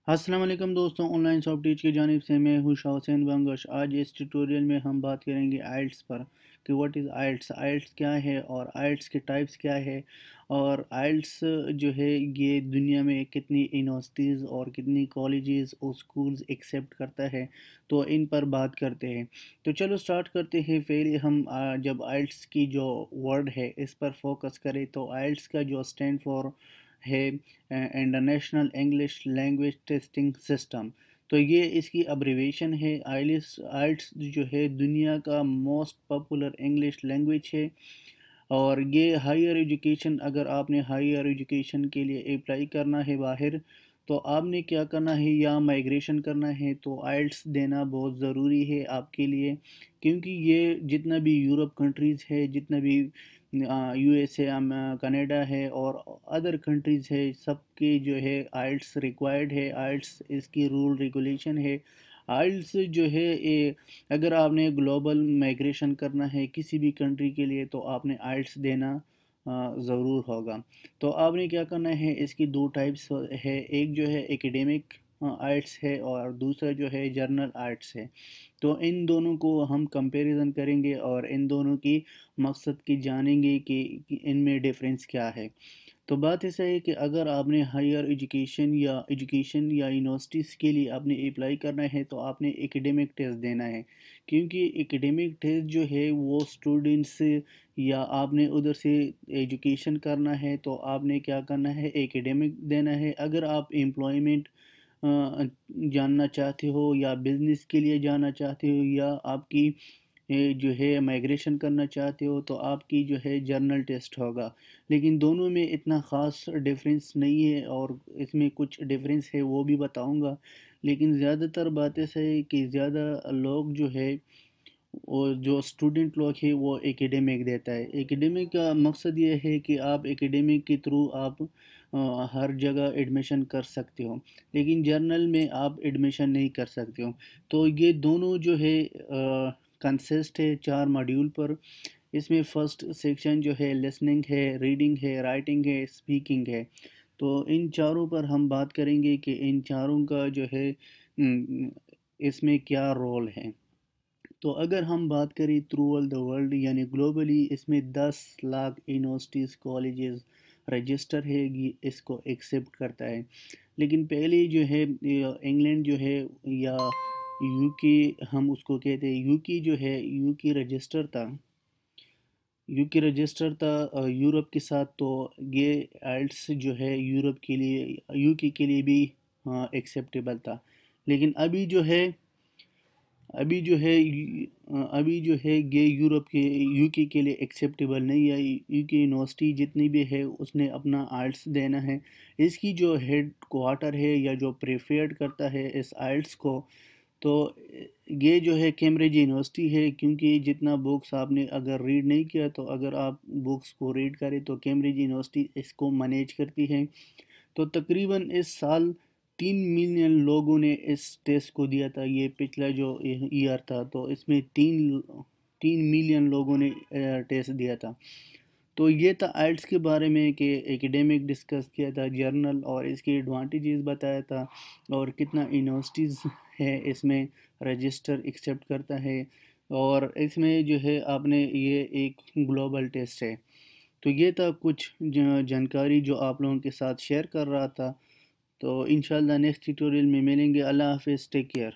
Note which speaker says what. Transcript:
Speaker 1: अस्सलाम वालेकुम दोस्तों, ऑनलाइन सॉफ्ट टीच की जानिब से मैं हूँ शाह हुसैन बंगश। आज इस ट्यूटोरियल में हम बात करेंगे आइल्स पर कि व्हाट इज़ आइल्स, आइल्स क्या है और आइल्स के टाइप्स क्या है, और आइल्स जो है ये दुनिया में कितनी यूनिवर्सिटीज़ और कितनी कॉलेजेस और स्कूल्स एक्सेप्ट करता है, तो इन पर बात करते हैं। तो चलो स्टार्ट करते हैं। पहले हम जब आइल्स की जो वर्ड है इस पर फोकस करें तो आइल्स का जो स्टैंड फॉर है international English language testing system. तो ये इसकी अब्रीवेशन है। आइल्स आइल्स जो है दुनिया का मोस्ट पॉपुलर इंग्लिश लैंग्वेज है। और ये हायर एजुकेशन, अगर आपने हायर एजुकेशन के लिए अप्लाई करना है बाहर, तो आपने क्या करना है, या माइग्रेशन करना है, तो आइल्स देना बहुत ज़रूरी है आपके लिए। क्योंकि ये जितना भी यूरोप कंट्रीज़ है, जितना भी यूएसए, कनाडा है और अदर कंट्रीज़ है, सबके जो है आइल्स रिक्वायर्ड है। आइल्स इसकी रूल रेगुलेशन है। आइल्स जो है ये, अगर आपने ग्लोबल माइग्रेशन करना है किसी भी कंट्री के लिए, तो आपने आइल्स देना ज़रूर होगा। तो आपने क्या करना है, इसकी दो टाइप्स है। एक जो है एकेडमिक आइल्स है और दूसरा जो है जर्नल आइल्स है। तो इन दोनों को हम कंपैरिजन करेंगे और इन दोनों की मकसद की जानेंगे कि इनमें डिफरेंस क्या है। तो बात ऐसा है कि अगर आपने हायर एजुकेशन या यूनिवर्सिटीज़ के लिए आपने अप्लाई करना है, तो आपने एकेडमिक टेस्ट देना है। क्योंकि एकेडमिक टेस्ट जो है वो स्टूडेंट्स, या आपने उधर से एजुकेशन करना है तो आपने क्या करना है, एकेडमिक देना है। अगर आप एम्प्लॉयमेंट जानना चाहते हो या बिज़नेस के लिए जाना चाहते हो, या आपकी जो है माइग्रेशन करना चाहते हो, तो आपकी जो है जर्नल टेस्ट होगा। लेकिन दोनों में इतना ख़ास डिफरेंस नहीं है, और इसमें कुछ डिफरेंस है वो भी बताऊंगा। लेकिन ज़्यादातर बात ऐसा है कि ज़्यादा लोग जो है, और जो स्टूडेंट लोग हैं वो एकेडमिक देता है। एकेडमिक का मकसद ये है कि आप एकेडमिक के थ्रू आप हर जगह एडमिशन कर सकते हो, लेकिन जर्नल में आप एडमिशन नहीं कर सकते हो। तो ये दोनों जो है कंसिस्ट है 4 मॉड्यूल पर। इसमें फर्स्ट सेक्शन जो है लिसनिंग है, रीडिंग है, राइटिंग है, स्पीकिंग है। तो इन चारों पर हम बात करेंगे कि इन चारों का जो है इसमें क्या रोल है। तो अगर हम बात करें थ्रू ऑल द वर्ल्ड यानी ग्लोबली, इसमें 10 लाख यूनिवर्सिटीज़ कॉलेजेस रजिस्टर है, ये इसको एक्सेप्ट करता है। लेकिन पहले जो है इंग्लैंड जो है, या यूके हम उसको कहते हैं, यूके जो है, यूके रजिस्टर था यूरोप के साथ। तो ये आइल्स जो है यूरोप के लिए, यूके के लिए भी एक्सेप्टेबल था। लेकिन अभी जो है ये यूरोप के, यूके के लिए एक्सेप्टेबल नहीं है। यूके यूनिवर्सिटी जितनी भी है उसने अपना आइल्स देना है। इसकी जो हेड क्वार्टर है या जो प्रेफेयर करता है इस आइल्स को, तो ये जो है कैम्ब्रिज यूनिवर्सिटी है। क्योंकि जितना बुक्स आपने अगर रीड नहीं किया, तो अगर आप बुक्स को रीड करें तो कैम्ब्रिज यूनिवर्सिटी इसको मैनेज करती है। तो तकरीबन इस साल 3 मिलियन लोगों ने इस टेस्ट को दिया था। ये पिछला जो ईयर था, तो इसमें 3 मिलियन लोगों ने टेस्ट दिया था। तो ये था आइल्स के बारे में कि एकेडमिक डिस्कस किया था, जर्नल और इसके एडवांटेजेस बताया था, और कितना यूनिवर्सिटीज़ है इसमें रजिस्टर एक्सेप्ट करता है। और इसमें जो है आपने, ये एक ग्लोबल टेस्ट है। तो ये था कुछ जानकारी जो आप लोगों के साथ शेयर कर रहा था। तो इंशाल्लाह नेक्स्ट ट्यूटोरियल में मिलेंगे। अल्लाह हाफिज़, टेक केयर।